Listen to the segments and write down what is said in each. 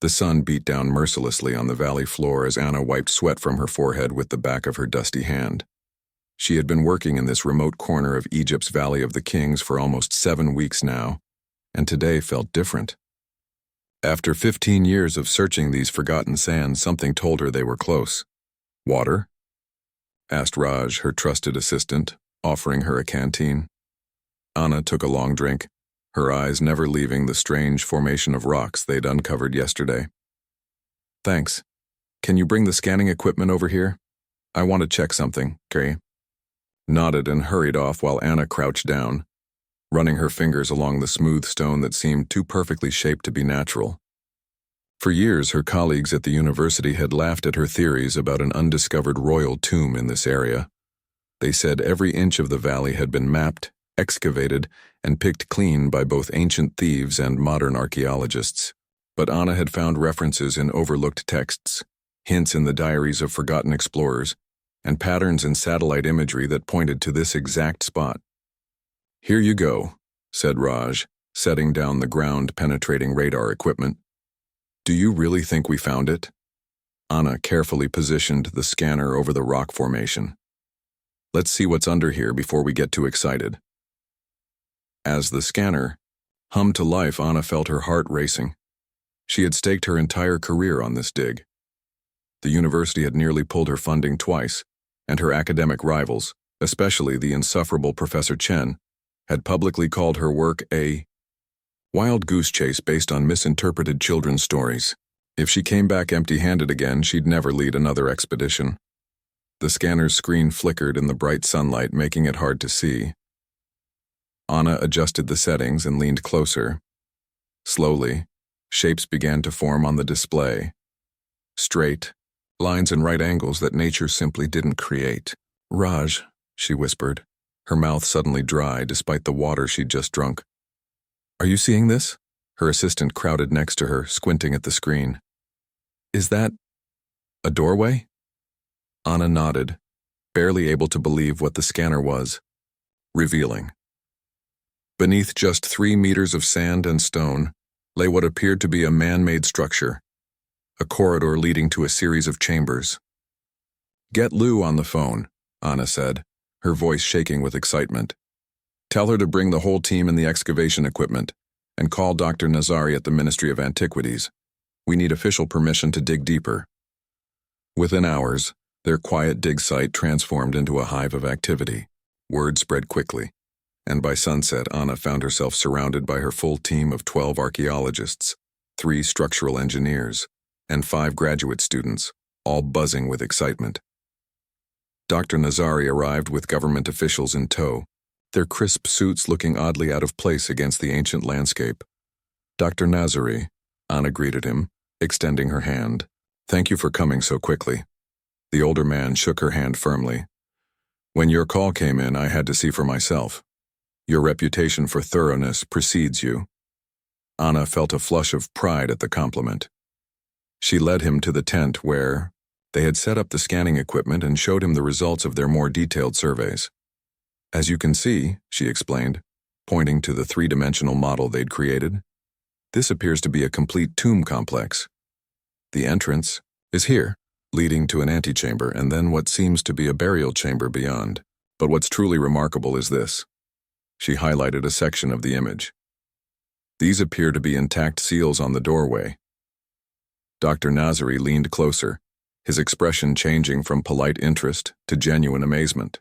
The sun beat down mercilessly on the valley floor as Anna wiped sweat from her forehead with the back of her dusty hand. She had been working in this remote corner of Egypt's Valley of the Kings for almost 7 weeks now, and today felt different. After 15 years of searching these forgotten sands, something told her they were close. "Water?" asked Raj, her trusted assistant, offering her a canteen. Anna took a long drink, her eyes never leaving the strange formation of rocks they'd uncovered yesterday. "Thanks. Can you bring the scanning equipment over here? I want to check something, Kay." Nodded and hurried off while Anna crouched down, running her fingers along the smooth stone that seemed too perfectly shaped to be natural. For years, her colleagues at the university had laughed at her theories about an undiscovered royal tomb in this area. They said every inch of the valley had been mapped, excavated, and picked clean by both ancient thieves and modern archaeologists. But Anna had found references in overlooked texts, hints in the diaries of forgotten explorers, and patterns in satellite imagery that pointed to this exact spot. "Here you go," said Raj, setting down the ground-penetrating radar equipment. "Do you really think we found it?" Anna carefully positioned the scanner over the rock formation. "Let's see what's under here before we get too excited." As the scanner hummed to life, Anna felt her heart racing. She had staked her entire career on this dig. The university had nearly pulled her funding twice, and her academic rivals, especially the insufferable Professor Chen, had publicly called her work a wild goose chase based on misinterpreted children's stories. If she came back empty-handed again, she'd never lead another expedition. The scanner's screen flickered in the bright sunlight, making it hard to see. Anna adjusted the settings and leaned closer. Slowly, shapes began to form on the display. Straight, lines and right angles that nature simply didn't create. "Raj," she whispered, her mouth suddenly dry despite the water she'd just drunk. "Are you seeing this?" Her assistant crowded next to her, squinting at the screen. "Is that a doorway?" Anna nodded, barely able to believe what the scanner was revealing. Beneath just 3 meters of sand and stone lay what appeared to be a man-made structure, a corridor leading to a series of chambers. "Get Lou on the phone," Anna said, her voice shaking with excitement. "Tell her to bring the whole team and the excavation equipment, and call Dr. Nazari at the Ministry of Antiquities. We need official permission to dig deeper." Within hours, their quiet dig site transformed into a hive of activity. Word spread quickly, and by sunset, Anna found herself surrounded by her full team of 12 archaeologists, 3 structural engineers, and 5 graduate students, all buzzing with excitement. Dr. Nazari arrived with government officials in tow, their crisp suits looking oddly out of place against the ancient landscape. "Dr. Nazari," Anna greeted him, extending her hand. "Thank you for coming so quickly." The older man shook her hand firmly. "When your call came in, I had to see for myself. Your reputation for thoroughness precedes you." Anna felt a flush of pride at the compliment. She led him to the tent where they had set up the scanning equipment and showed him the results of their more detailed surveys. "As you can see," she explained, pointing to the 3-dimensional model they'd created, "this appears to be a complete tomb complex. The entrance is here, leading to an antechamber, and then what seems to be a burial chamber beyond. But what's truly remarkable is this." She highlighted a section of the image. "These appear to be intact seals on the doorway." Dr. Nazari leaned closer, his expression changing from polite interest to genuine amazement.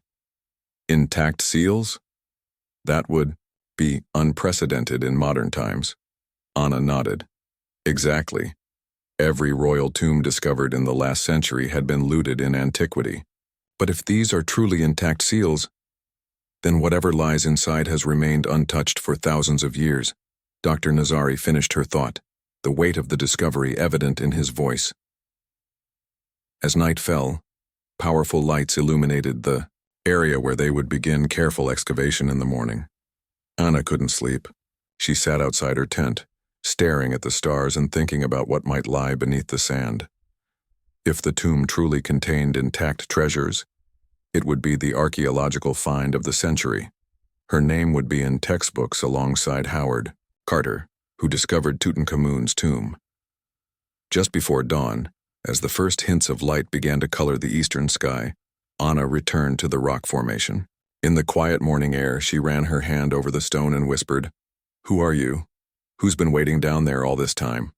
"Intact seals? That would be unprecedented in modern times." Anna nodded. "Exactly. Every royal tomb discovered in the last century had been looted in antiquity. But if these are truly intact seals, then whatever lies inside has remained untouched for thousands of years." Dr. Nazari finished her thought, the weight of the discovery evident in his voice. As night fell, powerful lights illuminated the area where they would begin careful excavation in the morning. Anna couldn't sleep. She sat outside her tent, staring at the stars and thinking about what might lie beneath the sand. If the tomb truly contained intact treasures, it would be the archaeological find of the century. Her name would be in textbooks alongside Howard Carter, who discovered Tutankhamun's tomb. Just before dawn, as the first hints of light began to color the eastern sky, Anna returned to the rock formation. In the quiet morning air, she ran her hand over the stone and whispered, "Who are you? Who's been waiting down there all this time?"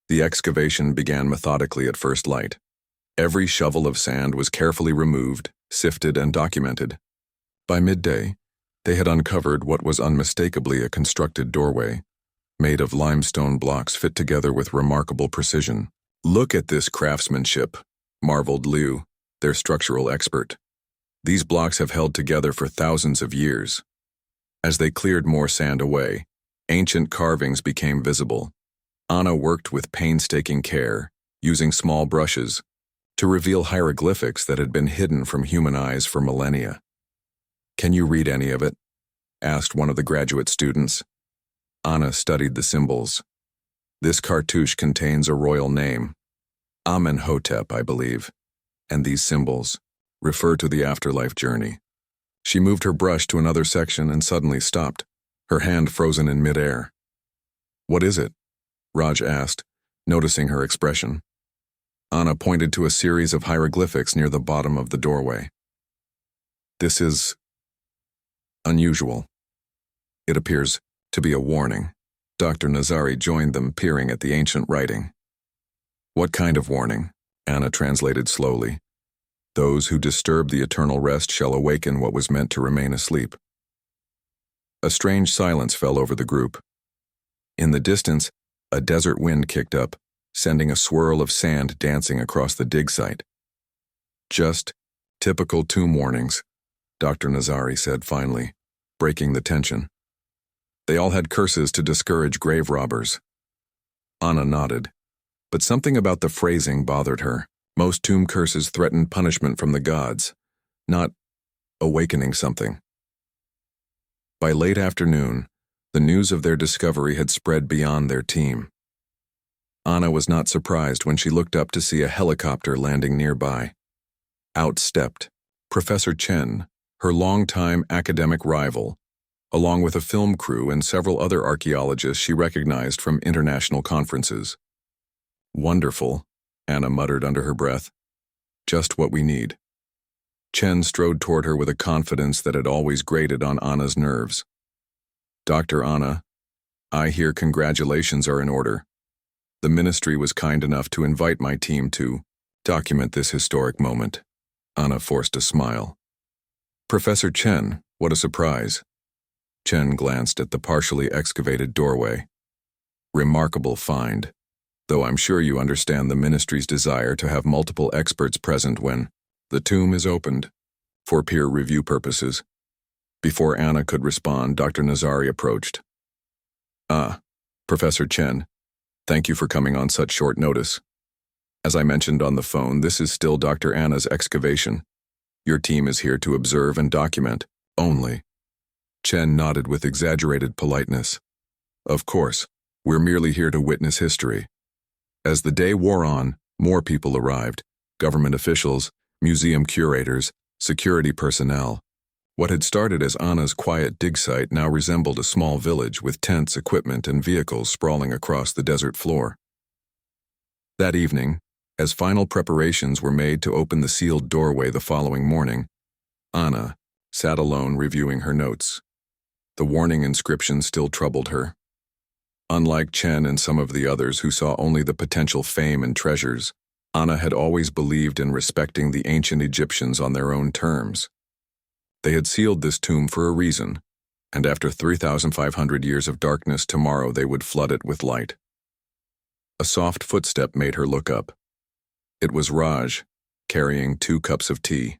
The excavation began methodically at first light. Every shovel of sand was carefully removed, sifted, and documented. By midday, they had uncovered what was unmistakably a constructed doorway, made of limestone blocks fit together with remarkable precision. "Look at this craftsmanship," marveled Liu, their structural expert. "These blocks have held together for thousands of years." As they cleared more sand away, ancient carvings became visible. Anna worked with painstaking care, using small brushes, to reveal hieroglyphics that had been hidden from human eyes for millennia. "Can you read any of it?" asked one of the graduate students. Anna studied the symbols. "This cartouche contains a royal name, Amenhotep, I believe, and these symbols refer to the afterlife journey." She moved her brush to another section and suddenly stopped, her hand frozen in midair. "What is it?" Raj asked, noticing her expression. Anna pointed to a series of hieroglyphics near the bottom of the doorway. "This is unusual. It appears to be a warning." Dr. Nazari joined them, peering at the ancient writing. "What kind of warning?" Anna translated slowly. "Those who disturb the eternal rest shall awaken what was meant to remain asleep." A strange silence fell over the group. In the distance, a desert wind kicked up, sending a swirl of sand dancing across the dig site. "Just typical tomb warnings," Dr. Nazari said finally, breaking the tension. "They all had curses to discourage grave robbers." Anna nodded, but something about the phrasing bothered her. Most tomb curses threatened punishment from the gods, not awakening something. By late afternoon, the news of their discovery had spread beyond their team. Anna was not surprised when she looked up to see a helicopter landing nearby. Out stepped Professor Chen, her longtime academic rival, along with a film crew and several other archaeologists she recognized from international conferences. "Wonderful," Anna muttered under her breath. "Just what we need." Chen strode toward her with a confidence that had always grated on Anna's nerves. "Dr. Anna, I hear congratulations are in order. The ministry was kind enough to invite my team to document this historic moment." Anna forced a smile. "Professor Chen, what a surprise." Chen glanced at the partially excavated doorway. "Remarkable find, though I'm sure you understand the ministry's desire to have multiple experts present when the tomb is opened, for peer review purposes." Before Anna could respond, Dr. Nazari approached. Professor Chen, thank you for coming on such short notice. As I mentioned on the phone, this is still Dr. Anna's excavation. Your team is here to observe and document, only." Chen nodded with exaggerated politeness. "Of course, we're merely here to witness history." As the day wore on, more people arrived: government officials, museum curators, security personnel. What had started as Anna's quiet dig site now resembled a small village with tents, equipment, and vehicles sprawling across the desert floor. That evening, as final preparations were made to open the sealed doorway the following morning, Anna sat alone reviewing her notes. The warning inscription still troubled her. Unlike Chen and some of the others who saw only the potential fame and treasures, Anna had always believed in respecting the ancient Egyptians on their own terms. They had sealed this tomb for a reason, and after 3,500 years of darkness, tomorrow they would flood it with light. A soft footstep made her look up. It was Raj, carrying 2 cups of tea.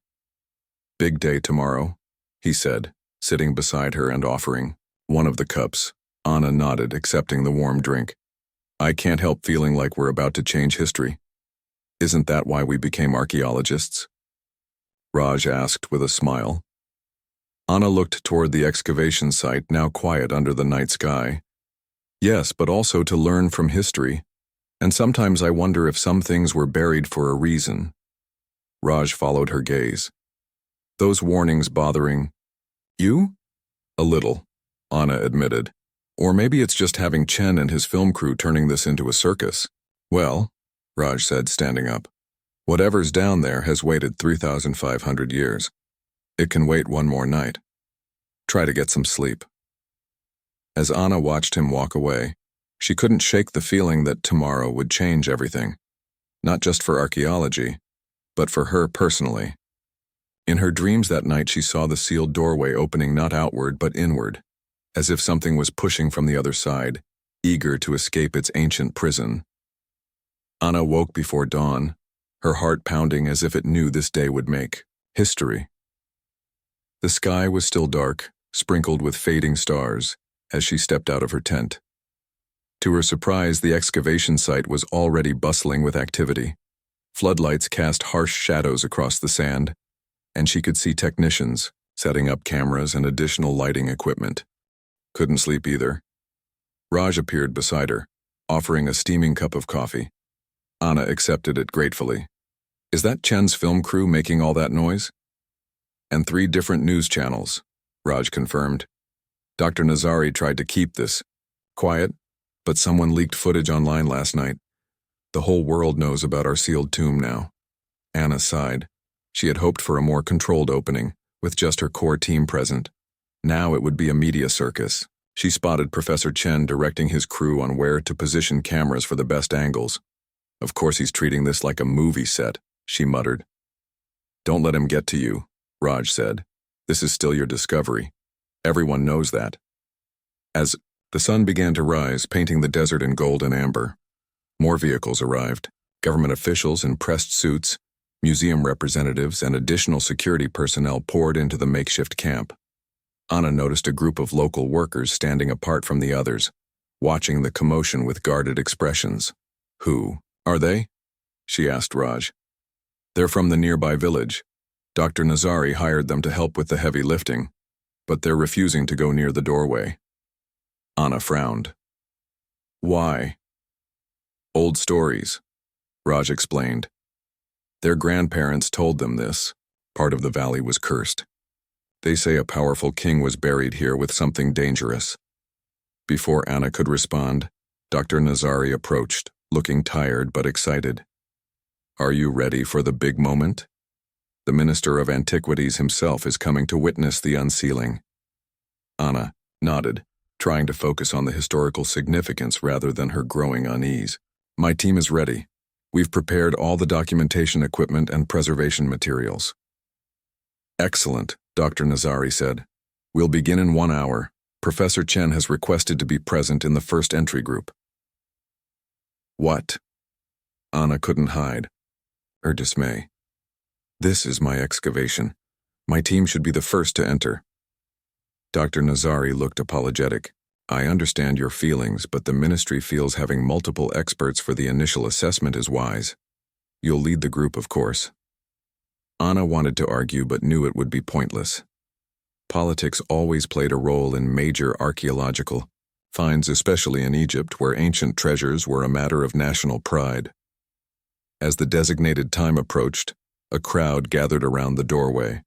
"Big day tomorrow," he said, sitting beside her and offering one of the cups. Anna nodded, accepting the warm drink. "I can't help feeling like we're about to change history. Isn't that why we became archaeologists?" Raj asked with a smile. Anna looked toward the excavation site, now quiet under the night sky. "Yes, but also to learn from history. And sometimes I wonder if some things were buried for a reason." Raj followed her gaze. "Those warnings bothering you?" "A little," Anna admitted. "Or maybe it's just having Chen and his film crew turning this into a circus." Well, Raj said, standing up, whatever's down there has waited 3,500 years. It can wait one more night. Try to get some sleep. As Anna watched him walk away, she couldn't shake the feeling that tomorrow would change everything, not just for archaeology, but for her personally. In her dreams that night, she saw the sealed doorway opening not outward but inward, as if something was pushing from the other side, eager to escape its ancient prison. Anna woke before dawn, her heart pounding as if it knew this day would make history. The sky was still dark, sprinkled with fading stars, as she stepped out of her tent. To her surprise, the excavation site was already bustling with activity. Floodlights cast harsh shadows across the sand, and she could see technicians setting up cameras and additional lighting equipment. Couldn't sleep either. Raj appeared beside her, offering a steaming cup of coffee. Anna accepted it gratefully. Is that Chen's film crew making all that noise? And 3 different news channels, Raj confirmed. Dr. Nazari tried to keep this quiet, but someone leaked footage online last night. The whole world knows about our sealed tomb now. Anna sighed. She had hoped for a more controlled opening, with just her core team present. Now it would be a media circus. She spotted Professor Chen directing his crew on where to position cameras for the best angles. Of course he's treating this like a movie set, she muttered. Don't let him get to you, Raj said. This is still your discovery. Everyone knows that. As the sun began to rise, painting the desert in gold and amber, more vehicles arrived. Government officials in pressed suits, museum representatives, and additional security personnel poured into the makeshift camp. Anna noticed a group of local workers standing apart from the others, watching the commotion with guarded expressions. Who are they? She asked Raj. They're from the nearby village. Dr. Nazari hired them to help with the heavy lifting, but they're refusing to go near the doorway. Anna frowned. Why? Old stories, Raj explained. Their grandparents told them this. Part of the valley was cursed. They say a powerful king was buried here with something dangerous. Before Anna could respond, Dr. Nazari approached, looking tired but excited. Are you ready for the big moment? The Minister of Antiquities himself is coming to witness the unsealing. Anna nodded, trying to focus on the historical significance rather than her growing unease. My team is ready. We've prepared all the documentation equipment and preservation materials. Excellent, Dr. Nazari said. We'll begin in 1 hour. Professor Chen has requested to be present in the first entry group. What? Anna couldn't hide her dismay. This is my excavation. My team should be the first to enter. Dr. Nazari looked apologetic. I understand your feelings, but the ministry feels having multiple experts for the initial assessment is wise. You'll lead the group, of course. Anna wanted to argue but knew it would be pointless. Politics always played a role in major archaeological finds, especially in Egypt, where ancient treasures were a matter of national pride. As the designated time approached, a crowd gathered around the doorway.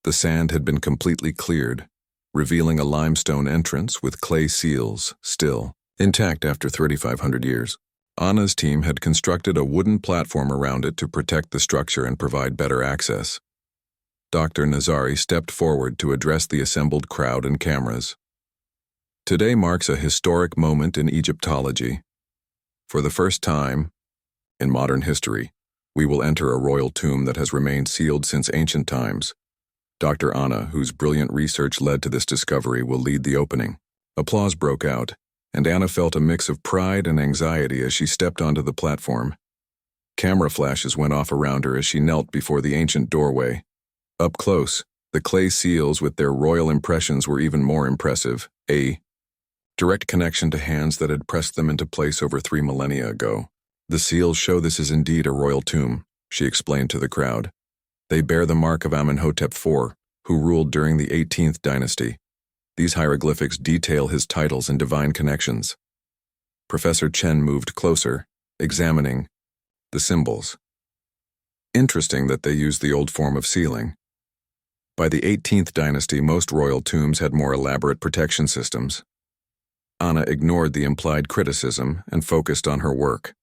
The sand had been completely cleared, revealing a limestone entrance with clay seals still intact after 3,500 years. Anna's team had constructed a wooden platform around it to protect the structure and provide better access. Dr. Nazari stepped forward to address the assembled crowd and cameras. Today marks a historic moment in Egyptology. For the first time in modern history, we will enter a royal tomb that has remained sealed since ancient times. Dr. Anna, whose brilliant research led to this discovery, will lead the opening. Applause broke out, and Anna felt a mix of pride and anxiety as she stepped onto the platform. Camera flashes went off around her as she knelt before the ancient doorway. Up close, the clay seals with their royal impressions were even more impressive, a direct connection to hands that had pressed them into place over 3 millennia ago. The seals show this is indeed a royal tomb, she explained to the crowd. They bear the mark of Amenhotep IV, who ruled during the 18th dynasty. These hieroglyphics detail his titles and divine connections. Professor Chen moved closer, examining the symbols. Interesting that they used the old form of sealing. By the 18th dynasty, most royal tombs had more elaborate protection systems. Anna ignored the implied criticism and focused on her work.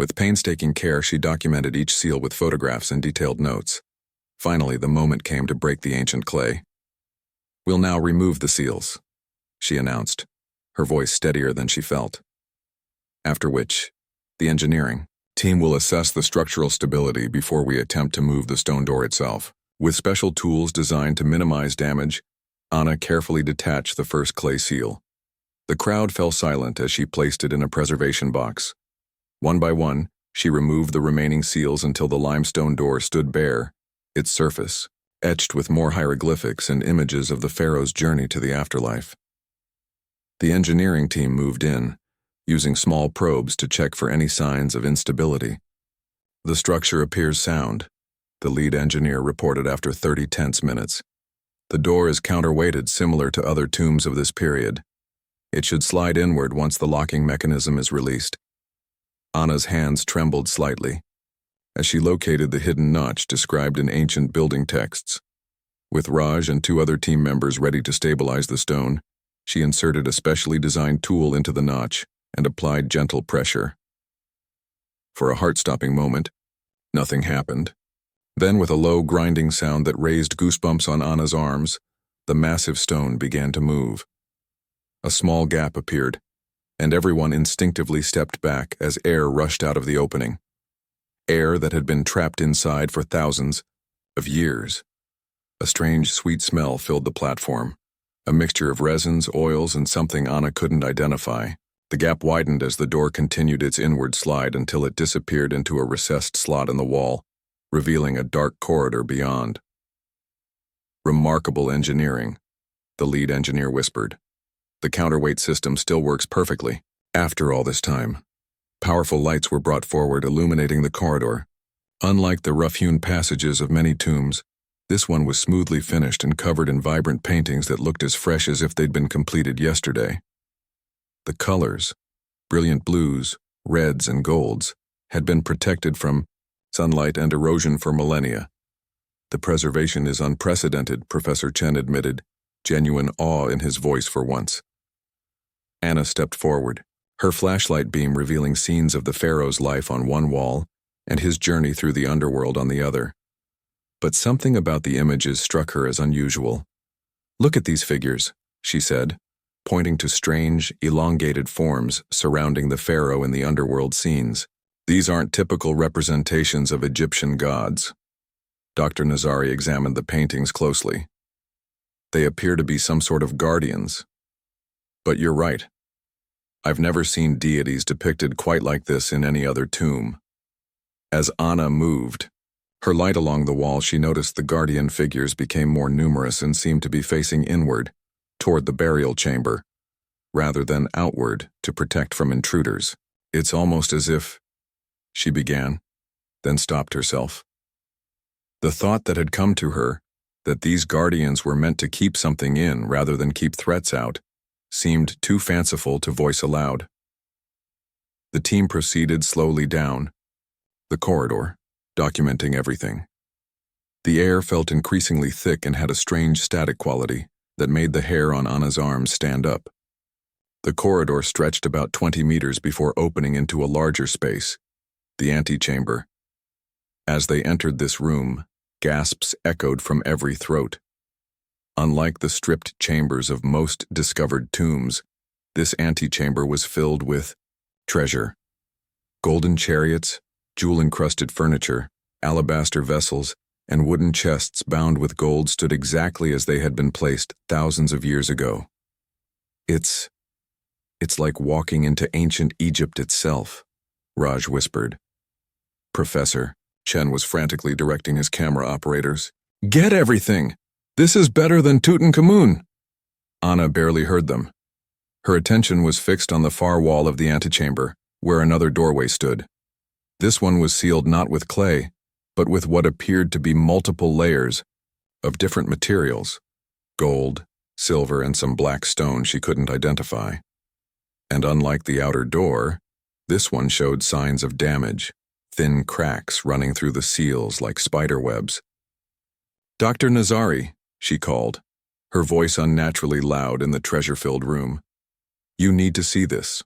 With painstaking care, she documented each seal with photographs and detailed notes. Finally, the moment came to break the ancient clay. "We'll now remove the seals," she announced, her voice steadier than she felt. After which, the engineering team will assess the structural stability before we attempt to move the stone door itself. With special tools designed to minimize damage, Anna carefully detached the first clay seal. The crowd fell silent as she placed it in a preservation box. One by one, she removed the remaining seals until the limestone door stood bare, its surface etched with more hieroglyphics and images of the pharaoh's journey to the afterlife. The engineering team moved in, using small probes to check for any signs of instability. "The structure appears sound," the lead engineer reported after 30 tense minutes. "The door is counterweighted similar to other tombs of this period. It should slide inward once the locking mechanism is released." Anna's hands trembled slightly as she located the hidden notch described in ancient building texts. With Raj and 2 other team members ready to stabilize the stone, she inserted a specially designed tool into the notch and applied gentle pressure. For a heart-stopping moment, nothing happened. Then, with a low grinding sound that raised goosebumps on Anna's arms, the massive stone began to move. A small gap appeared, and everyone instinctively stepped back as air rushed out of the opening. Air that had been trapped inside for thousands of years. A strange, sweet smell filled the platform, a mixture of resins, oils, and something Anna couldn't identify. The gap widened as the door continued its inward slide until it disappeared into a recessed slot in the wall, revealing a dark corridor beyond. "Remarkable engineering," the lead engineer whispered. "The counterweight system still works perfectly." After all this time, powerful lights were brought forward, illuminating the corridor. Unlike the rough-hewn passages of many tombs, this one was smoothly finished and covered in vibrant paintings that looked as fresh as if they'd been completed yesterday. The colors, brilliant blues, reds, and golds, had been protected from sunlight and erosion for millennia. "The preservation is unprecedented," Professor Chen admitted, genuine awe in his voice for once. Anna stepped forward, her flashlight beam revealing scenes of the pharaoh's life on one wall and his journey through the underworld on the other. But something about the images struck her as unusual. "Look at these figures," she said, pointing to strange, elongated forms surrounding the pharaoh in the underworld scenes. "These aren't typical representations of Egyptian gods." Dr. Nazari examined the paintings closely. "They appear to be some sort of guardians. But you're right. I've never seen deities depicted quite like this in any other tomb." As Anna moved her light along the wall, she noticed the guardian figures became more numerous and seemed to be facing inward, toward the burial chamber, rather than outward to protect from intruders. "It's almost as if," she began, then stopped herself. The thought that had come to her, that these guardians were meant to keep something in rather than keep threats out, seemed too fanciful to voice aloud. The team proceeded slowly down the corridor, documenting everything. The air felt increasingly thick and had a strange static quality that made the hair on Anna's arms stand up. The corridor stretched about 20 meters before opening into a larger space, the antechamber. As they entered this room, gasps echoed from every throat. Unlike the stripped chambers of most discovered tombs, this antechamber was filled with treasure. Golden chariots, jewel-encrusted furniture, alabaster vessels, and wooden chests bound with gold stood exactly as they had been placed thousands of years ago. It's like walking into ancient Egypt itself," Raj whispered. "Professor," Chen was frantically directing his camera operators. "Get everything! This is better than Tutankhamun!" Anna barely heard them. Her attention was fixed on the far wall of the antechamber, where another doorway stood. This one was sealed not with clay, but with what appeared to be multiple layers of different materials: gold, silver, and some black stone she couldn't identify. And unlike the outer door, this one showed signs of damage, thin cracks running through the seals like spider webs. "Dr. Nazari," she called, her voice unnaturally loud in the treasure-filled room. "You need to see this."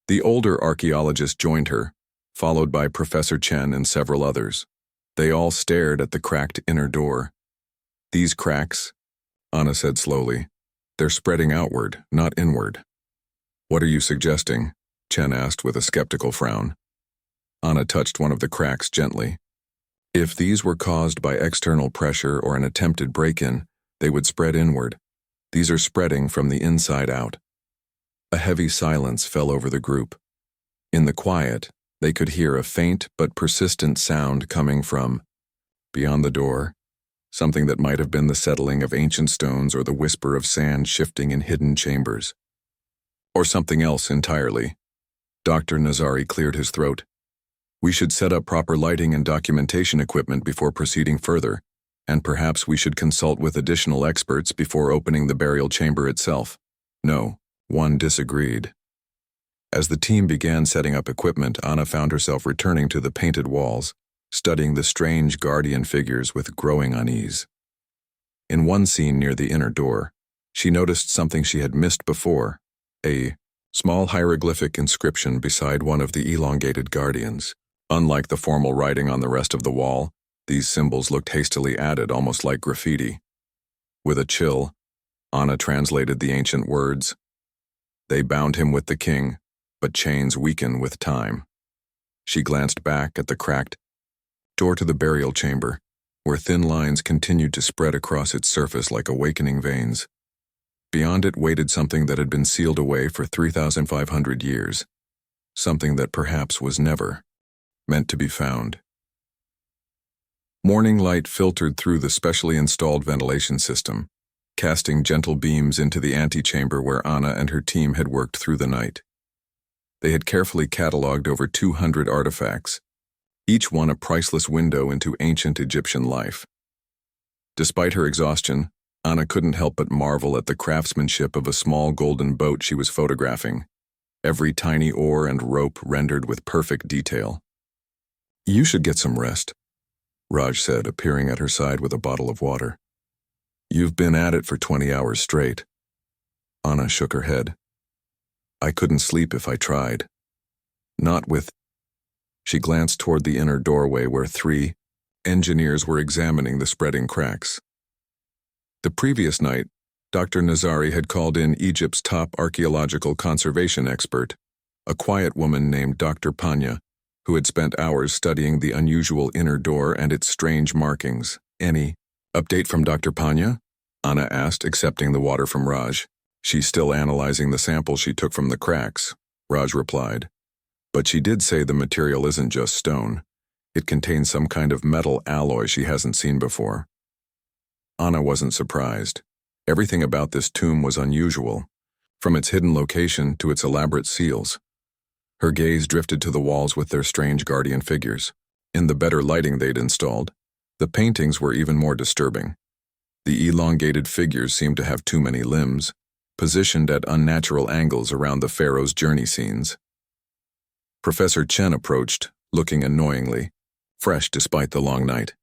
The older archaeologist joined her, followed by Professor Chen and several others. They all stared at the cracked inner door. "These cracks," Anna said slowly, "they're spreading outward, not inward." "What are you suggesting?" Chen asked with a skeptical frown. Anna touched one of the cracks gently. "If these were caused by external pressure or an attempted break-in, they would spread inward. These are spreading from the inside out." A heavy silence fell over the group. In the quiet, they could hear a faint but persistent sound coming from beyond the door, something that might have been the settling of ancient stones or the whisper of sand shifting in hidden chambers. Or something else entirely. Dr. Nazari cleared his throat. "We should set up proper lighting and documentation equipment before proceeding further, and perhaps we should consult with additional experts before opening the burial chamber itself." No, one disagreed. As the team began setting up equipment, Anna found herself returning to the painted walls, studying the strange guardian figures with growing unease. In one scene near the inner door, she noticed something she had missed before, a small hieroglyphic inscription beside one of the elongated guardians. Unlike the formal writing on the rest of the wall, these symbols looked hastily added, almost like graffiti. With a chill, Anna translated the ancient words. "They bound him with the king, but chains weaken with time." She glanced back at the cracked door to the burial chamber, where thin lines continued to spread across its surface like awakening veins. Beyond it waited something that had been sealed away for 3,500 years, something that perhaps was never meant to be found. Morning light filtered through the specially installed ventilation system, casting gentle beams into the antechamber where Anna and her team had worked through the night. They had carefully catalogued over 200 artifacts, each one a priceless window into ancient Egyptian life. Despite her exhaustion, Anna couldn't help but marvel at the craftsmanship of a small golden boat she was photographing, every tiny oar and rope rendered with perfect detail. "You should get some rest," Raj said, appearing at her side with a bottle of water. "You've been at it for 20 hours straight." Anna shook her head. "I couldn't sleep if I tried. Not with..." She glanced toward the inner doorway where 3 engineers were examining the spreading cracks. The previous night, Dr. Nazari had called in Egypt's top archaeological conservation expert, a quiet woman named Dr. Panya, who had spent hours studying the unusual inner door and its strange markings. "Any update from Dr. Panya?" Anna asked, accepting the water from Raj. "She's still analyzing the sample she took from the cracks," Raj replied. "But she did say the material isn't just stone. It contains some kind of metal alloy she hasn't seen before." Anna wasn't surprised. Everything about this tomb was unusual, from its hidden location to its elaborate seals. Her gaze drifted to the walls with their strange guardian figures. In the better lighting they'd installed, the paintings were even more disturbing. The elongated figures seemed to have too many limbs, positioned at unnatural angles around the pharaoh's journey scenes. Professor Chen approached, looking annoyingly fresh despite the long night.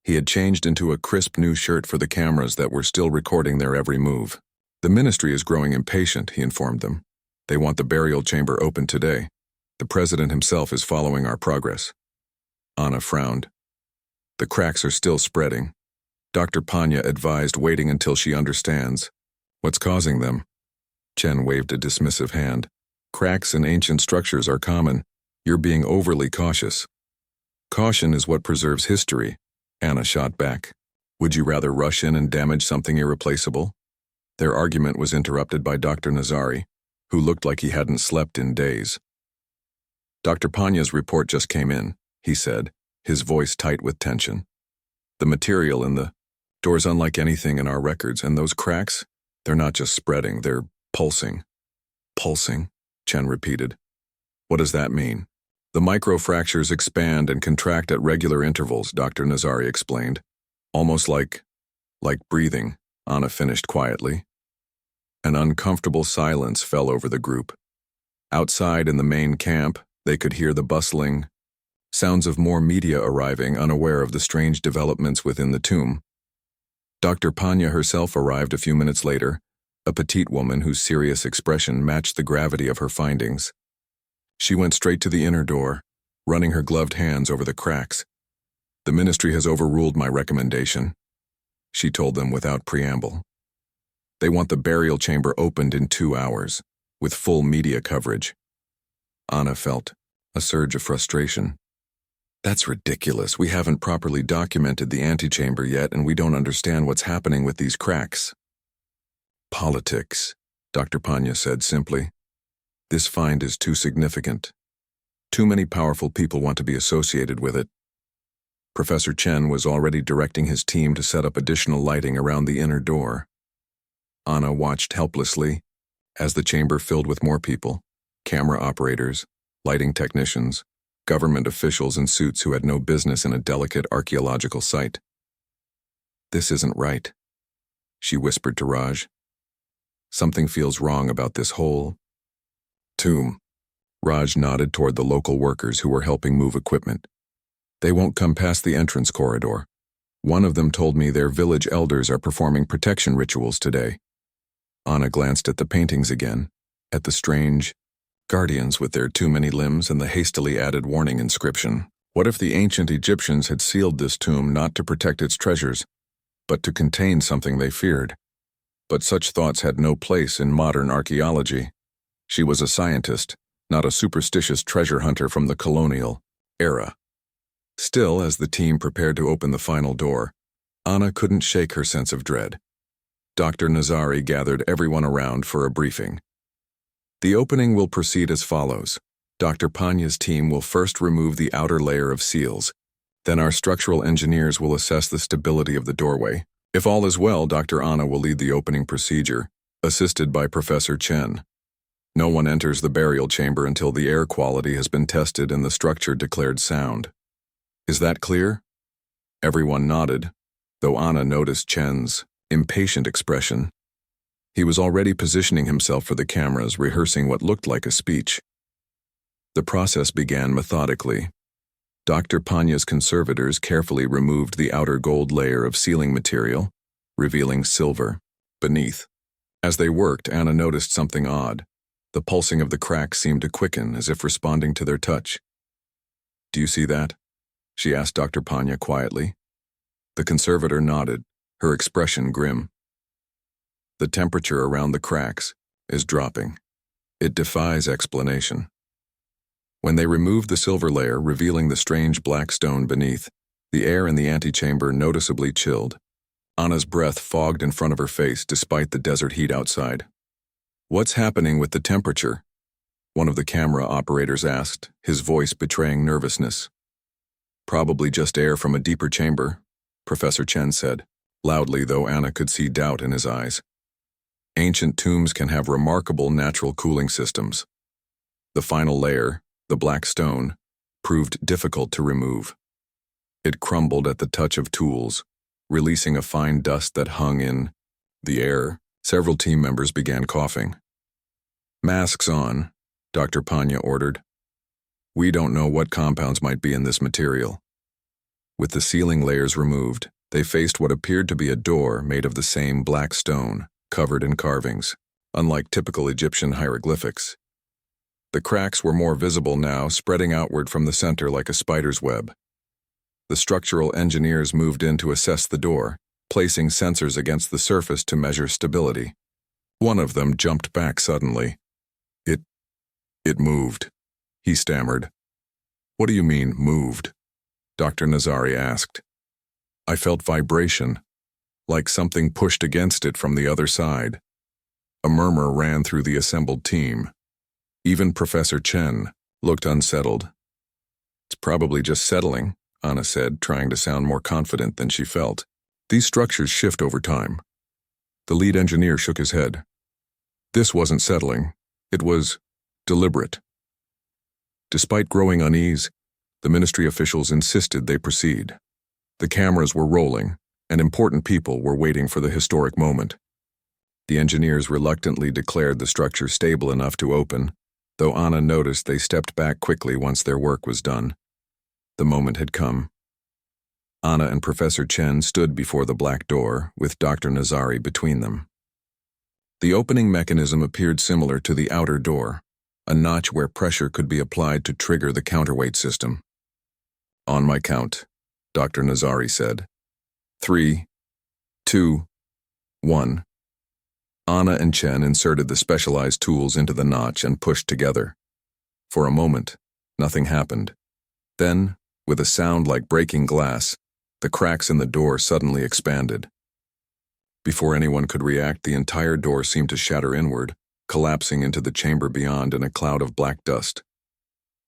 He had changed into a crisp new shirt for the cameras that were still recording their every move. "The ministry is growing impatient," he informed them. "They want the burial chamber open today. The president himself is following our progress." Anna frowned. "The cracks are still spreading." Dr. Panya advised waiting until she understands. "What's causing them?" Chen waved a dismissive hand. "Cracks in ancient structures are common. You're being overly cautious." "Caution is what preserves history," Anna shot back. "Would you rather rush in and damage something irreplaceable?" Their argument was interrupted by Dr. Nazari, who looked like he hadn't slept in days. "Dr. Panya's report just came in," he said, his voice tight with tension. "The material in the door's unlike anything in our records, and those cracks, they're not just spreading, they're pulsing." "Pulsing?" Chen repeated. "What does that mean?" "The microfractures expand and contract at regular intervals," Dr. Nazari explained. "Almost like breathing," Anna finished quietly. An uncomfortable silence fell over the group. Outside in the main camp, they could hear the bustling sounds of more media arriving, unaware of the strange developments within the tomb. Dr. Panya herself arrived a few minutes later, a petite woman whose serious expression matched the gravity of her findings. She went straight to the inner door, running her gloved hands over the cracks. "The ministry has overruled my recommendation," she told them without preamble. "They want the burial chamber opened in 2 hours, with full media coverage." Anna felt a surge of frustration. "That's ridiculous. We haven't properly documented the antechamber yet, and we don't understand what's happening with these cracks." "Politics," Dr. Panya said simply. "This find is too significant. Too many powerful people want to be associated with it." Professor Chen was already directing his team to set up additional lighting around the inner door. Anna watched helplessly as the chamber filled with more people, camera operators, lighting technicians, government officials in suits who had no business in a delicate archaeological site. "This isn't right," she whispered to Raj. "Something feels wrong about this whole tomb." Raj nodded toward the local workers who were helping move equipment. "They won't come past the entrance corridor. One of them told me their village elders are performing protection rituals today." Anna glanced at the paintings again, at the strange guardians with their too many limbs and the hastily added warning inscription. What if the ancient Egyptians had sealed this tomb not to protect its treasures, but to contain something they feared? But such thoughts had no place in modern archaeology. She was a scientist, not a superstitious treasure hunter from the colonial era. Still, as the team prepared to open the final door, Anna couldn't shake her sense of dread. Dr. Nazari gathered everyone around for a briefing. "The opening will proceed as follows. Dr. Panya's team will first remove the outer layer of seals. Then our structural engineers will assess the stability of the doorway. If all is well, Dr. Anna will lead the opening procedure, assisted by Professor Chen. No one enters the burial chamber until the air quality has been tested and the structure declared sound. Is that clear?" Everyone nodded, though Anna noticed Chen's impatient expression. He was already positioning himself for the cameras, rehearsing what looked like a speech. The process began methodically. Dr. Panya's conservators carefully removed the outer gold layer of sealing material, revealing silver beneath. As they worked, Anna noticed something odd. The pulsing of the cracks seemed to quicken, as if responding to their touch. "Do you see that?" she asked Dr. Panya quietly. The conservator nodded, her expression grim. "The temperature around the cracks is dropping. It defies explanation." When they removed the silver layer, revealing the strange black stone beneath, the air in the antechamber noticeably chilled. Anna's breath fogged in front of her face despite the desert heat outside. "What's happening with the temperature?" one of the camera operators asked, his voice betraying nervousness. "Probably just air from a deeper chamber," Professor Chen said, loudly, though Anna could see doubt in his eyes. "Ancient tombs can have remarkable natural cooling systems." The final layer, the black stone, proved difficult to remove. It crumbled at the touch of tools, releasing a fine dust that hung in the air. Several team members began coughing. "Masks on," Dr. Panya ordered. "We don't know what compounds might be in this material." With the sealing layers removed, they faced what appeared to be a door made of the same black stone, covered in carvings, unlike typical Egyptian hieroglyphics. The cracks were more visible now, spreading outward from the center like a spider's web. The structural engineers moved in to assess the door, placing sensors against the surface to measure stability. One of them jumped back suddenly. It moved," he stammered. "What do you mean, moved?" Dr. Nazari asked. "I felt vibration, like something pushed against it from the other side." A murmur ran through the assembled team. Even Professor Chen looked unsettled. "It's probably just settling," Anna said, trying to sound more confident than she felt. "These structures shift over time." The lead engineer shook his head. "This wasn't settling. It was deliberate." Despite growing unease, the ministry officials insisted they proceed. The cameras were rolling, and important people were waiting for the historic moment. The engineers reluctantly declared the structure stable enough to open, though Anna noticed they stepped back quickly once their work was done. The moment had come. Anna and Professor Chen stood before the black door, with Dr. Nazari between them. The opening mechanism appeared similar to the outer door. a notch where pressure could be applied to trigger the counterweight system. "On my count," Dr. Nazari said. 3, 2, 1. Anna and Chen inserted the specialized tools into the notch and pushed together. For a moment, nothing happened. Then, with a sound like breaking glass, the cracks in the door suddenly expanded. Before anyone could react, the entire door seemed to shatter inward, collapsing into the chamber beyond in a cloud of black dust.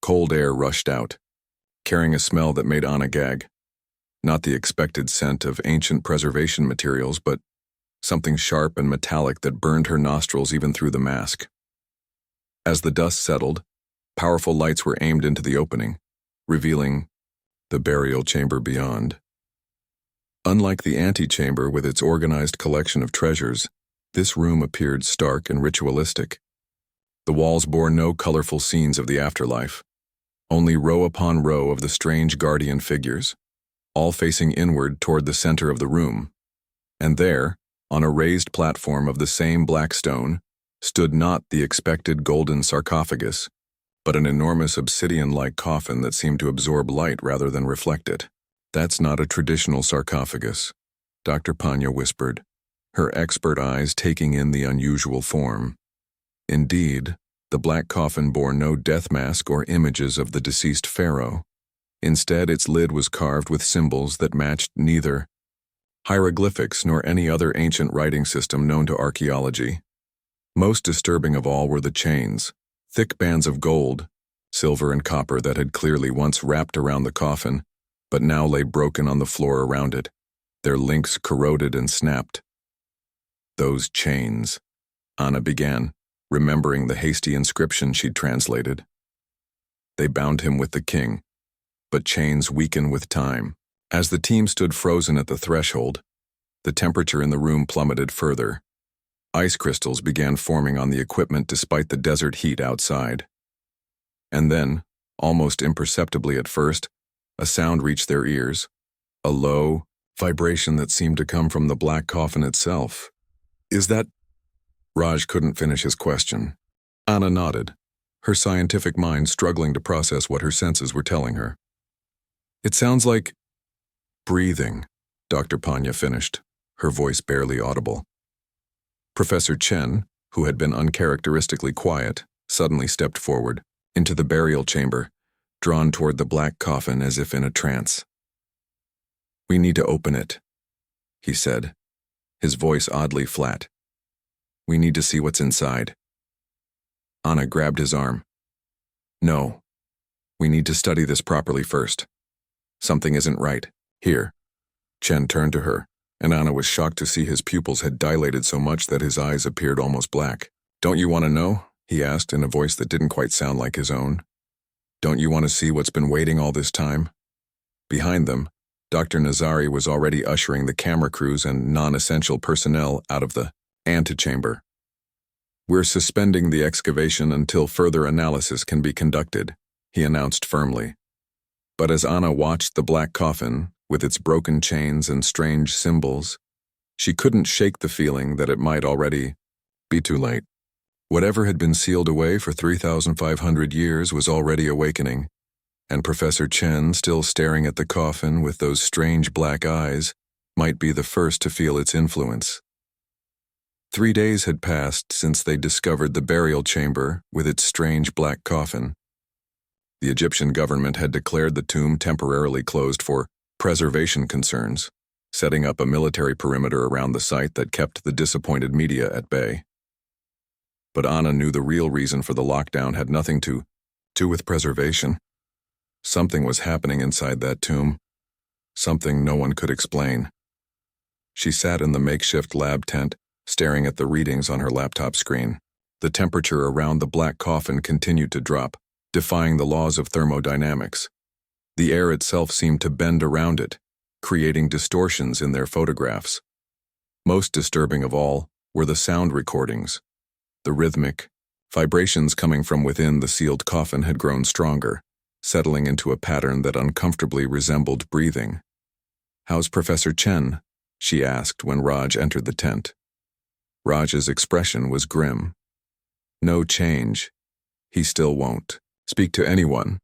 Cold air rushed out, carrying a smell that made Anna gag. Not the expected scent of ancient preservation materials, but something sharp and metallic that burned her nostrils even through the mask. As the dust settled, powerful lights were aimed into the opening, revealing the burial chamber beyond. Unlike the antechamber with its organized collection of treasures, this room appeared stark and ritualistic. The walls bore no colorful scenes of the afterlife, only row upon row of the strange guardian figures, all facing inward toward the center of the room. And there, on a raised platform of the same black stone, stood not the expected golden sarcophagus, but an enormous obsidian-like coffin that seemed to absorb light rather than reflect it. "That's not a traditional sarcophagus," Dr. Panya whispered, her expert eyes taking in the unusual form. Indeed, the black coffin bore no death mask or images of the deceased pharaoh. Instead, its lid was carved with symbols that matched neither hieroglyphics nor any other ancient writing system known to archaeology. Most disturbing of all were the chains, thick bands of gold, silver and copper that had clearly once wrapped around the coffin, but now lay broken on the floor around it, their links corroded and snapped. "Those chains," Anna began, remembering the hasty inscription she'd translated. "They bound him with the king, but chains weaken with time." As the team stood frozen at the threshold, the temperature in the room plummeted further. Ice crystals began forming on the equipment despite the desert heat outside. And then, almost imperceptibly at first, a sound reached their ears, a low vibration that seemed to come from the black coffin itself. "Is that—" Raj couldn't finish his question. Anna nodded, her scientific mind struggling to process what her senses were telling her. "It sounds like breathing," Dr. Panya finished, her voice barely audible. Professor Chen, who had been uncharacteristically quiet, suddenly stepped forward, into the burial chamber, drawn toward the black coffin as if in a trance. "We need to open it," he said, his voice oddly flat. "We need to see what's inside." Anna grabbed his arm. "No. We need to study this properly first. Something isn't right. Here." Chen turned to her, and Anna was shocked to see his pupils had dilated so much that his eyes appeared almost black. "Don't you want to know?" he asked in a voice that didn't quite sound like his own. "Don't you want to see what's been waiting all this time?" Behind them, Dr. Nazari was already ushering the camera crews and non-essential personnel out of the antechamber. "We're suspending the excavation until further analysis can be conducted," he announced firmly. But as Anna watched the black coffin, with its broken chains and strange symbols, she couldn't shake the feeling that it might already be too late. Whatever had been sealed away for 3,500 years was already awakening, and Professor Chen, still staring at the coffin with those strange black eyes, might be the first to feel its influence. 3 days had passed since they discovered the burial chamber with its strange black coffin. The Egyptian government had declared the tomb temporarily closed for preservation concerns, setting up a military perimeter around the site that kept the disappointed media at bay. But Anna knew the real reason for the lockdown had nothing to do with preservation. Something was happening inside that tomb, something no one could explain. She sat in the makeshift lab tent, staring at the readings on her laptop screen. The temperature around the black coffin continued to drop, defying the laws of thermodynamics. The air itself seemed to bend around it, creating distortions in their photographs. Most disturbing of all were the sound recordings. The rhythmic vibrations coming from within the sealed coffin had grown stronger, settling into a pattern that uncomfortably resembled breathing. "How's Professor Chen?" she asked when Raj entered the tent. Raj's expression was grim. "No change," He still won't speak to anyone,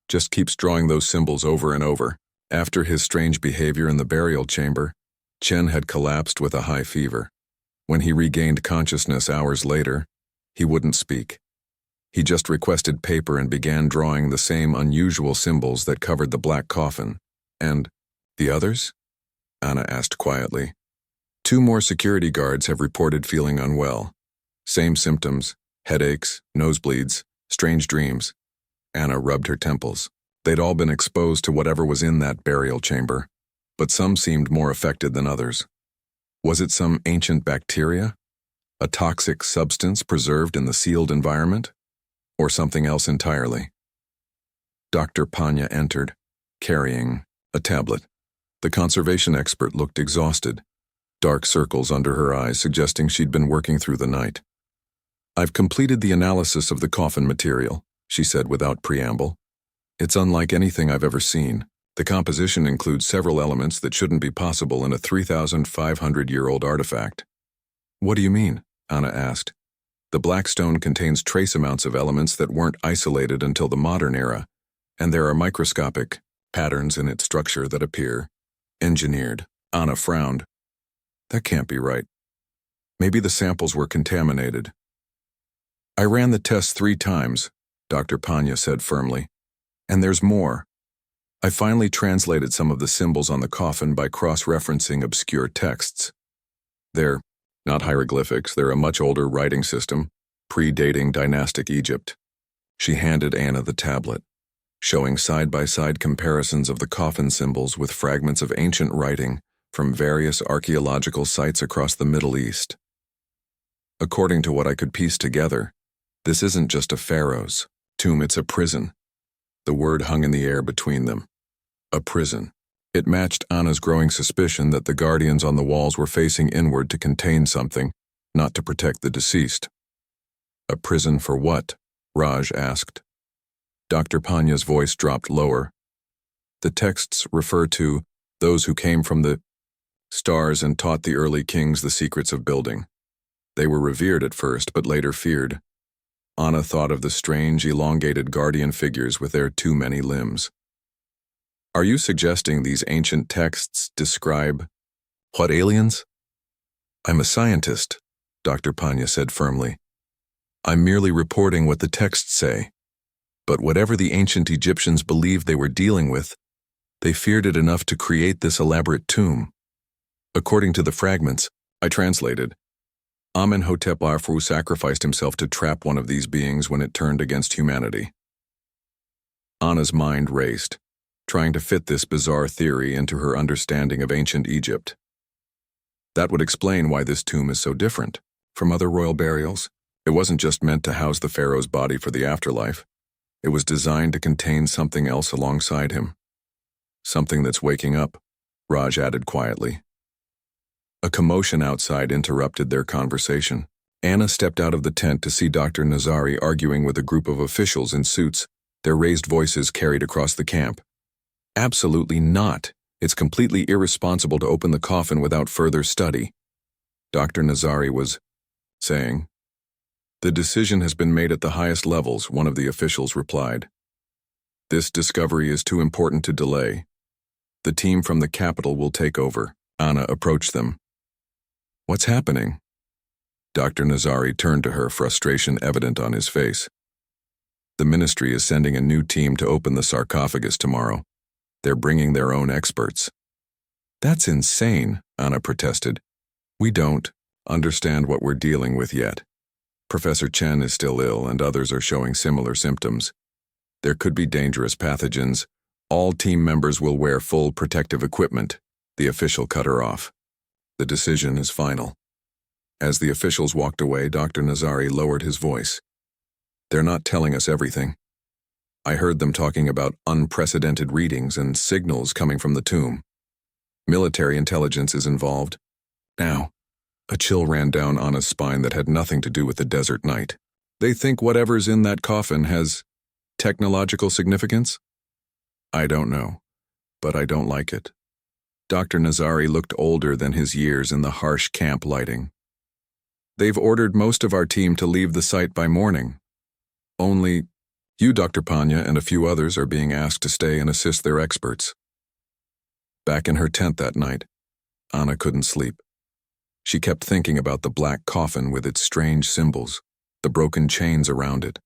just keeps drawing those symbols over and over. After his strange behavior in the burial chamber, Chen had collapsed with a high fever. When he regained consciousness hours later, he wouldn't speak. He just requested paper and began drawing the same unusual symbols that covered the black coffin. And the others? Anna asked quietly. 2 more security guards have reported feeling unwell. Same symptoms, headaches, nosebleeds, strange dreams. Anna rubbed her temples. They'd all been exposed to whatever was in that burial chamber, but some seemed more affected than others. Was it some ancient bacteria? A toxic substance preserved in the sealed environment? Or something else entirely? Dr. Panya entered, carrying a tablet. The conservation expert looked exhausted, dark circles under her eyes suggesting she'd been working through the night. "I've completed the analysis of the coffin material," she said without preamble. "It's unlike anything I've ever seen. The composition includes several elements that shouldn't be possible in a 3,500-year-old artifact." "What do you mean?" Anna asked. "The black stone contains trace amounts of elements that weren't isolated until the modern era, and there are microscopic patterns in its structure that appear engineered." Anna frowned. "That can't be right. Maybe the samples were contaminated." "I ran the tests 3 times," Dr. Panya said firmly. "And there's more. I finally translated some of the symbols on the coffin by cross-referencing obscure texts. They're not hieroglyphics, they're a much older writing system, predating dynastic Egypt." She handed Anna the tablet, showing side-by-side comparisons of the coffin symbols with fragments of ancient writing from various archaeological sites across the Middle East. "According to what I could piece together, this isn't just a pharaoh's tomb, it's a prison." The word hung in the air between them. A prison. It matched Anna's growing suspicion that the guardians on the walls were facing inward to contain something, not to protect the deceased. "A prison for what?" Raj asked. Dr. Panya's voice dropped lower. "The texts refer to those who came from the stars and taught the early kings the secrets of building. They were revered at first, but later feared." Anna thought of the strange, elongated guardian figures with their too many limbs. "Are you suggesting these ancient texts describe what, aliens?" "I'm a scientist," Dr. Panya said firmly. "I'm merely reporting what the texts say. But whatever the ancient Egyptians believed they were dealing with, they feared it enough to create this elaborate tomb. According to the fragments I translated, Amenhotep Arfu sacrificed himself to trap one of these beings when it turned against humanity." Anna's mind raced, trying to fit this bizarre theory into her understanding of ancient Egypt. That would explain why this tomb is so different from other royal burials. It wasn't just meant to house the pharaoh's body for the afterlife. It was designed to contain something else alongside him. "Something that's waking up," Raj added quietly. A commotion outside interrupted their conversation. Anna stepped out of the tent to see Dr. Nazari arguing with a group of officials in suits, their raised voices carried across the camp. "Absolutely not. It's completely irresponsible to open the coffin without further study," Dr. Nazari was saying. "The decision has been made at the highest levels," one of the officials replied. "This discovery is too important to delay. The team from the capital will take over." Anna approached them. "What's happening?" Dr. Nazari turned to her, frustration evident on his face. "The ministry is sending a new team to open the sarcophagus tomorrow. They're bringing their own experts." "That's insane," Anna protested. "We don't understand what we're dealing with yet. Professor Chen is still ill and others are showing similar symptoms. There could be dangerous pathogens. All team members will wear full protective equipment." The official cut her off. "The decision is final." As the officials walked away, Dr. Nazari lowered his voice. "They're not telling us everything. I heard them talking about unprecedented readings and signals coming from the tomb. Military intelligence is involved." Now, a chill ran down Anna's spine that had nothing to do with the desert night. "They think whatever's in that coffin has technological significance?" "I don't know, but I don't like it." Dr. Nazari looked older than his years in the harsh camp lighting. "They've ordered most of our team to leave the site by morning." Only you, Dr. Panya, and a few others are being asked to stay and assist their experts. Back in her tent that night, Anna couldn't sleep. She kept thinking about the black coffin with its strange symbols, the broken chains around it,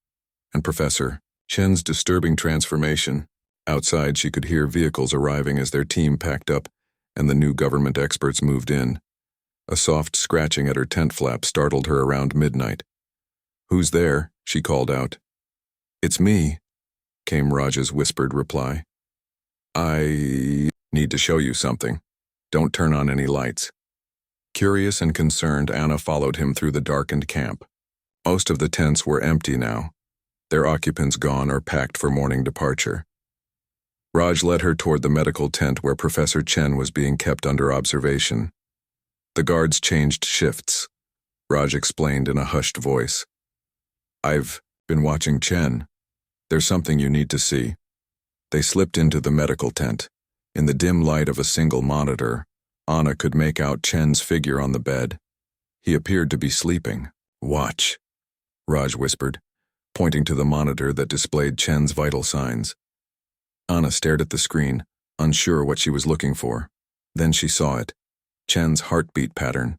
and Professor Chen's disturbing transformation. Outside, she could hear vehicles arriving as their team packed up and the new government experts moved in. A soft scratching at her tent flap startled her around midnight. "Who's there?" she called out. "It's me," came Raj's whispered reply. "I need to show you something. Don't turn on any lights." Curious and concerned, Anna followed him through the darkened camp. Most of the tents were empty now, their occupants gone or packed for morning departure. Raj led her toward the medical tent where Professor Chen was being kept under observation. The guards changed shifts, Raj explained in a hushed voice. "I've been watching Chen. There's something you need to see." They slipped into the medical tent. In the dim light of a single monitor, Anna could make out Chen's figure on the bed. He appeared to be sleeping. "Watch," Raj whispered, pointing to the monitor that displayed Chen's vital signs. Anna stared at the screen, unsure what she was looking for. Then she saw it. Chen's heartbeat pattern.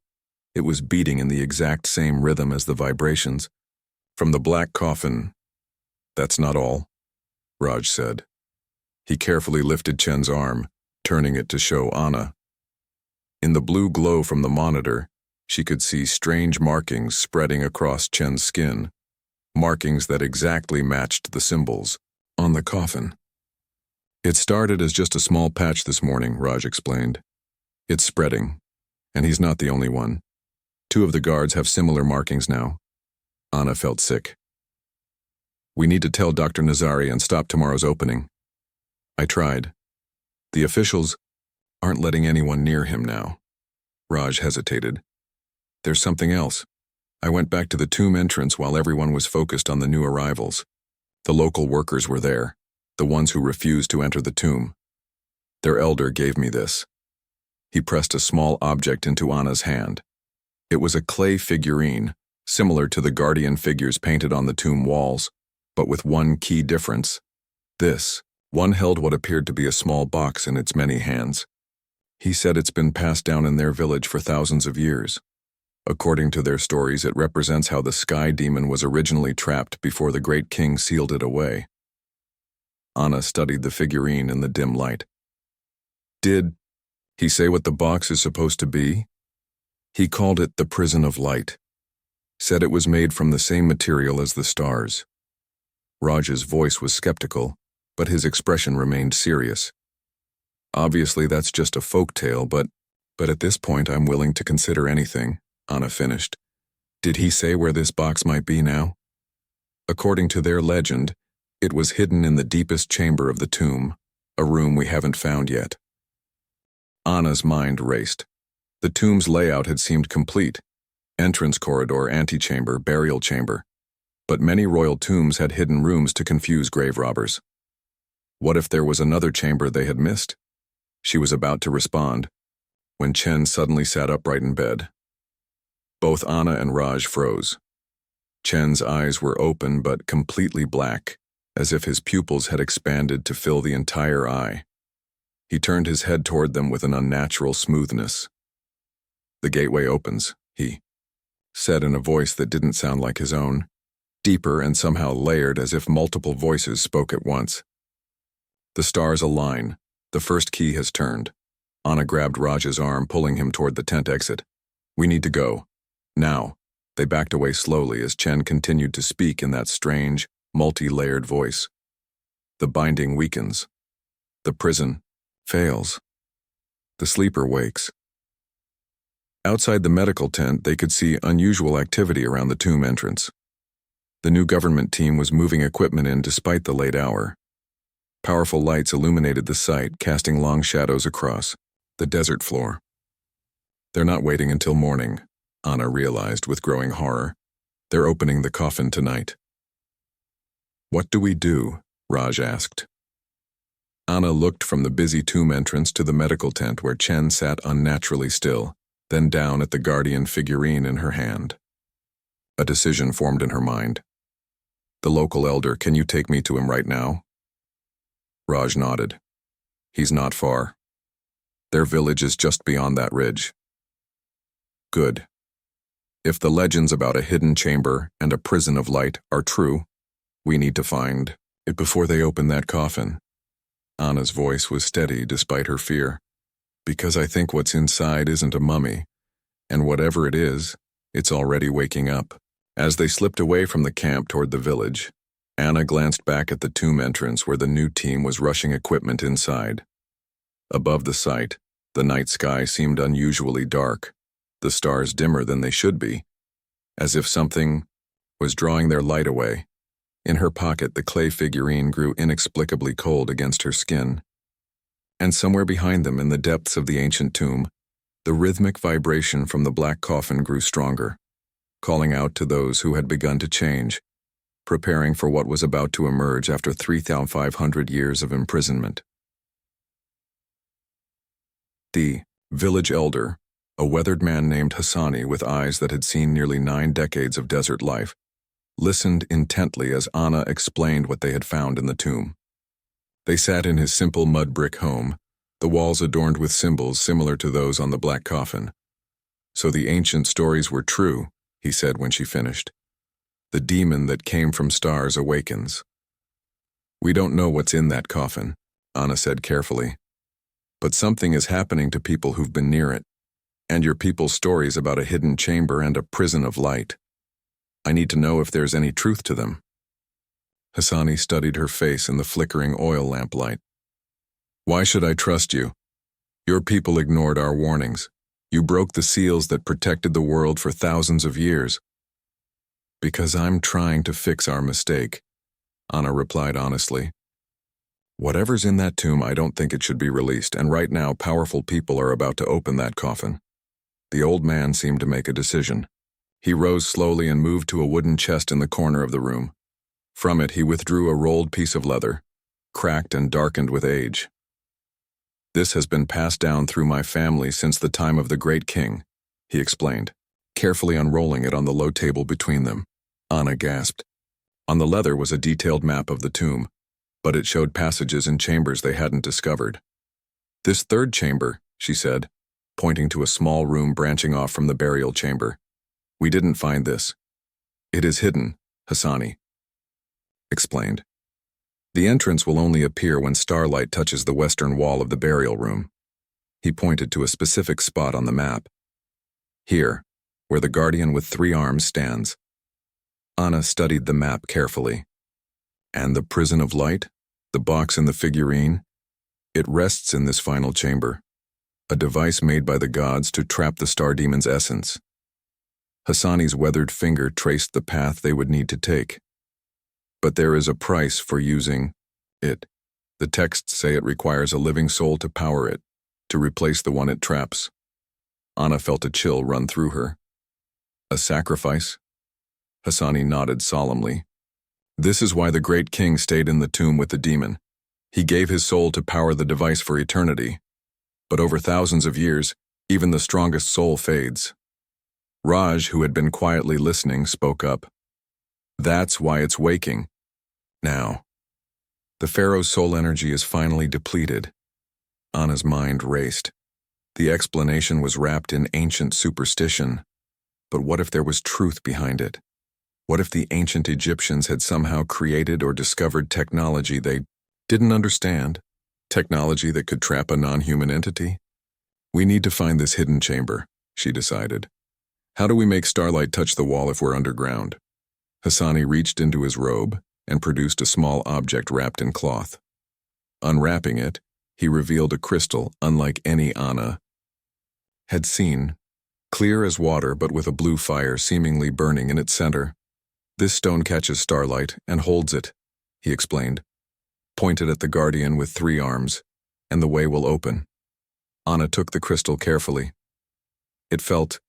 It was beating in the exact same rhythm as the vibrations. From the black coffin. "That's not all," Raj said. He carefully lifted Chen's arm, turning it to show Anna. In the blue glow from the monitor, she could see strange markings spreading across Chen's skin, markings that exactly matched the symbols on the coffin. "It started as just a small patch this morning," Raj explained. "It's spreading, and he's not the only one. 2 of the guards have similar markings now." Anna felt sick. "We need to tell Dr. Nazari and stop tomorrow's opening." "I tried. The officials aren't letting anyone near him now." Raj hesitated. "There's something else. I went back to the tomb entrance while everyone was focused on the new arrivals. The local workers were there, the ones who refused to enter the tomb. Their elder gave me this." He pressed a small object into Anna's hand. It was a clay figurine, similar to the guardian figures painted on the tomb walls, but with one key difference. This one held what appeared to be a small box in its many hands. He said it's been passed down in their village for thousands of years. According to their stories, it represents how the sky demon was originally trapped before the great king sealed it away. Anna studied the figurine in the dim light. "Did he say what the box is supposed to be?" "He called it the prison of light. Said it was made from the same material as the stars." Raj's voice was skeptical, but his expression remained serious. "Obviously that's just a folk tale, but at this point I'm willing to consider anything," Anna finished. "Did he say where this box might be now?" "According to their legend, it was hidden in the deepest chamber of the tomb, a room we haven't found yet." Anna's mind raced. The tomb's layout had seemed complete. Entrance corridor, antechamber, burial chamber. But many royal tombs had hidden rooms to confuse grave robbers. What if there was another chamber they had missed? She was about to respond, when Chen suddenly sat upright in bed. Both Anna and Raj froze. Chen's eyes were open but completely black, as if his pupils had expanded to fill the entire eye. He turned his head toward them with an unnatural smoothness. "The gateway opens," he said in a voice that didn't sound like his own, deeper and somehow layered as if multiple voices spoke at once. The stars align. The first key has turned. Anna grabbed Raj's arm, pulling him toward the tent exit. "We need to go. Now." They backed away slowly as Chen continued to speak in that strange, multi-layered voice. "The binding weakens. The prison fails. The sleeper wakes." Outside the medical tent, they could see unusual activity around the tomb entrance. The new government team was moving equipment in despite the late hour. Powerful lights illuminated the site, casting long shadows across the desert floor. "They're not waiting until morning," Anna realized with growing horror. "They're opening the coffin tonight." "What do we do?" Raj asked. Anna looked from the busy tomb entrance to the medical tent where Chen sat unnaturally still, then down at the guardian figurine in her hand. A decision formed in her mind. The local elder, can you take me to him right now? Raj nodded. He's not far. Their village is just beyond that ridge. Good. If the legends about a hidden chamber and a prison of light are true, we need to find it before they open that coffin. Anna's voice was steady despite her fear. Because I think what's inside isn't a mummy, and whatever it is, it's already waking up. As they slipped away from the camp toward the village, Anna glanced back at the tomb entrance where the new team was rushing equipment inside. Above the site, the night sky seemed unusually dark, the stars dimmer than they should be, as if something was drawing their light away. In her pocket, the clay figurine grew inexplicably cold against her skin. And somewhere behind them, in the depths of the ancient tomb, the rhythmic vibration from the black coffin grew stronger, calling out to those who had begun to change, preparing for what was about to emerge after 3,500 years of imprisonment. The village elder, a weathered man named Hassani with eyes that had seen nearly 9 decades of desert life, listened intently as Anna explained what they had found in the tomb. They sat in his simple mud brick home, the walls adorned with symbols similar to those on the black coffin. So the ancient stories were true, he said when she finished. The demon that came from stars awakens. We don't know what's in that coffin, Anna said carefully. But something is happening to people who've been near it, and your people's stories about a hidden chamber and a prison of light. I need to know if there's any truth to them. Hassani studied her face in the flickering oil lamp light. Why should I trust you? Your people ignored our warnings. You broke the seals that protected the world for thousands of years. Because I'm trying to fix our mistake, Anna replied honestly. Whatever's in that tomb, I don't think it should be released, and right now powerful people are about to open that coffin. The old man seemed to make a decision. He rose slowly and moved to a wooden chest in the corner of the room. From it, he withdrew a rolled piece of leather, cracked and darkened with age. This has been passed down through my family since the time of the great king, he explained, carefully unrolling it on the low table between them. Anna gasped. On the leather was a detailed map of the tomb, but it showed passages and chambers they hadn't discovered. This third chamber, she said, pointing to a small room branching off from the burial chamber. We didn't find this. It is hidden, Hassani explained. The entrance will only appear when starlight touches the western wall of the burial room. He pointed to a specific spot on the map. Here, where the guardian with 3 arms stands. Anna studied the map carefully. And the prison of light, the box in the figurine, it rests in this final chamber, a device made by the gods to trap the star demon's essence. Hassani's weathered finger traced the path they would need to take. But there is a price for using it. The texts say it requires a living soul to power it, to replace the one it traps. Anna felt a chill run through her. A sacrifice? Hassani nodded solemnly. This is why the great king stayed in the tomb with the demon. He gave his soul to power the device for eternity. But over thousands of years, even the strongest soul fades. Raj, who had been quietly listening, spoke up. That's why it's waking. Now. The pharaoh's soul energy is finally depleted. Anna's mind raced. The explanation was wrapped in ancient superstition. But what if there was truth behind it? What if the ancient Egyptians had somehow created or discovered technology they didn't understand? Technology that could trap a non-human entity? We need to find this hidden chamber, she decided. How do we make starlight touch the wall if we're underground? Hassani reached into his robe and produced a small object wrapped in cloth. Unwrapping it, he revealed a crystal unlike any Anna had seen, clear as water but with a blue fire seemingly burning in its center. This stone catches starlight and holds it, he explained, pointed at the guardian with 3 arms, and the way will open. Anna took the crystal carefully. It felt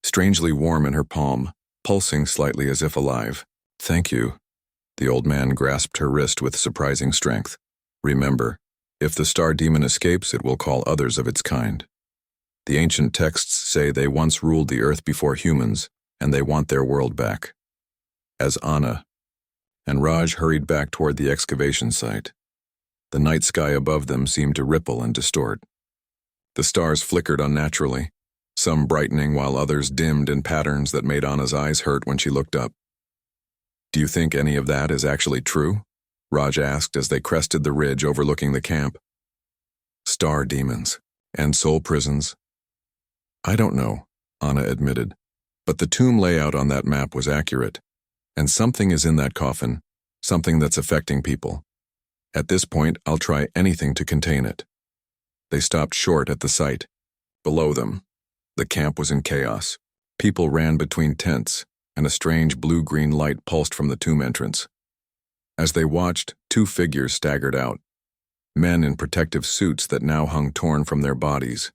strangely warm in her palm, pulsing slightly as if alive. Thank you. The old man grasped her wrist with surprising strength. Remember, if the star demon escapes, it will call others of its kind. The ancient texts say they once ruled the earth before humans, and they want their world back. As Anna and Raj hurried back toward the excavation site. The night sky above them seemed to ripple and distort. The stars flickered unnaturally, some brightening while others dimmed in patterns that made Anna's eyes hurt when she looked up. "Do you think any of that is actually true?" Raj asked as they crested the ridge overlooking the camp. "Star demons and soul prisons." "I don't know," Anna admitted, "but the tomb layout on that map was accurate, and something is in that coffin, something that's affecting people. At this point, I'll try anything to contain it." They stopped short at the site. Below them, the camp was in chaos. People ran between tents, and a strange blue-green light pulsed from the tomb entrance. As they watched, two figures staggered out, men in protective suits that now hung torn from their bodies.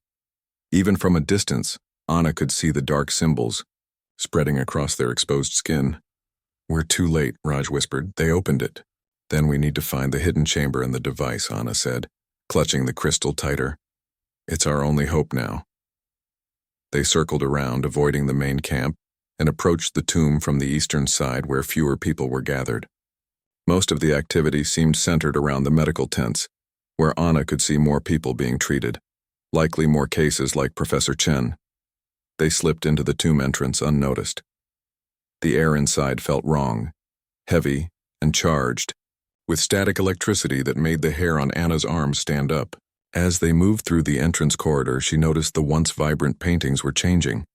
Even from a distance, Anna could see the dark symbols spreading across their exposed skin. "We're too late," Raj whispered. "They opened it." "Then we need to find the hidden chamber and the device," Anna said, clutching the crystal tighter. "It's our only hope now." They circled around, avoiding the main camp, and approached the tomb from the eastern side where fewer people were gathered. Most of the activity seemed centered around the medical tents, where Anna could see more people being treated, likely more cases like Professor Chen. They slipped into the tomb entrance unnoticed. The air inside felt wrong, heavy and charged, with static electricity that made the hair on Anna's arms stand up. As they moved through the entrance corridor, she noticed the once vibrant paintings were changing,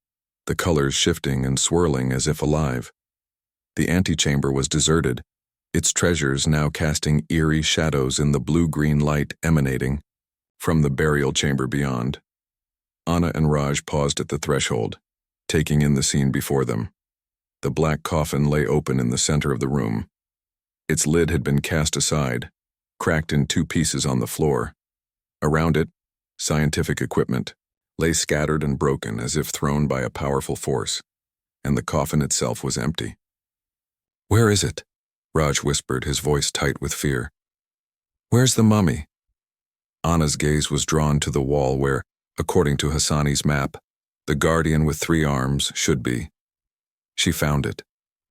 the colors shifting and swirling as if alive. The antechamber was deserted, its treasures now casting eerie shadows in the blue-green light emanating from the burial chamber beyond. Anna and Raj paused at the threshold, taking in the scene before them. The black coffin lay open in the center of the room. Its lid had been cast aside, cracked in two pieces on the floor. Around it, scientific equipment lay scattered and broken as if thrown by a powerful force, and the coffin itself was empty. "Where is it?" Raj whispered, his voice tight with fear. "Where's the mummy?" Anna's gaze was drawn to the wall where, according to Hassani's map, the guardian with 3 arms should be. She found it,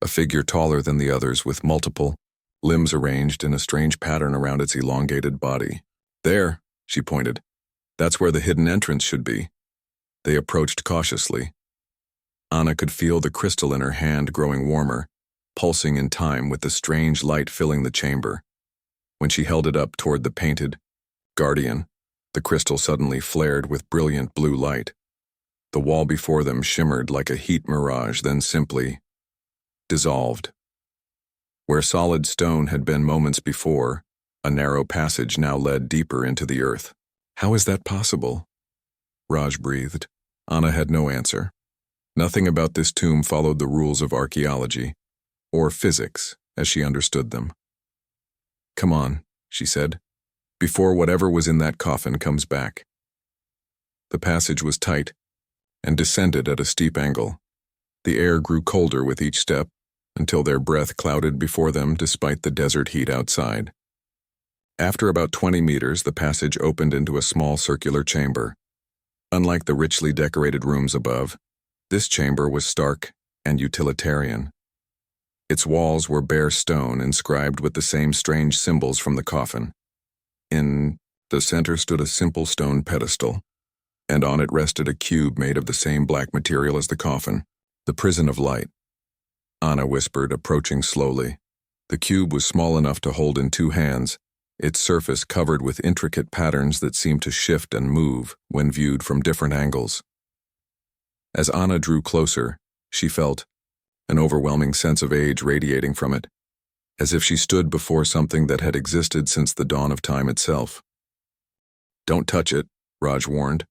a figure taller than the others with multiple limbs arranged in a strange pattern around its elongated body. "There," she pointed. "That's where the hidden entrance should be." They approached cautiously. Anna could feel the crystal in her hand growing warmer, pulsing in time with the strange light filling the chamber. When she held it up toward the painted guardian, the crystal suddenly flared with brilliant blue light. The wall before them shimmered like a heat mirage, then simply dissolved. Where solid stone had been moments before, a narrow passage now led deeper into the earth. "How is that possible?" Raj breathed. Anna had no answer. Nothing about this tomb followed the rules of archaeology, or physics, as she understood them. "Come on," she said, "before whatever was in that coffin comes back." The passage was tight and descended at a steep angle. The air grew colder with each step, until their breath clouded before them despite the desert heat outside. After about 20 meters, the passage opened into a small circular chamber. Unlike the richly decorated rooms above, this chamber was stark and utilitarian. Its walls were bare stone inscribed with the same strange symbols from the coffin. In the center stood a simple stone pedestal, and on it rested a cube made of the same black material as the coffin, the prison of light. Anna whispered, approaching slowly. The cube was small enough to hold in 2 hands, its surface covered with intricate patterns that seemed to shift and move when viewed from different angles. As Anna drew closer, she felt an overwhelming sense of age radiating from it, as if she stood before something that had existed since the dawn of time itself. "Don't touch it," Raj warned.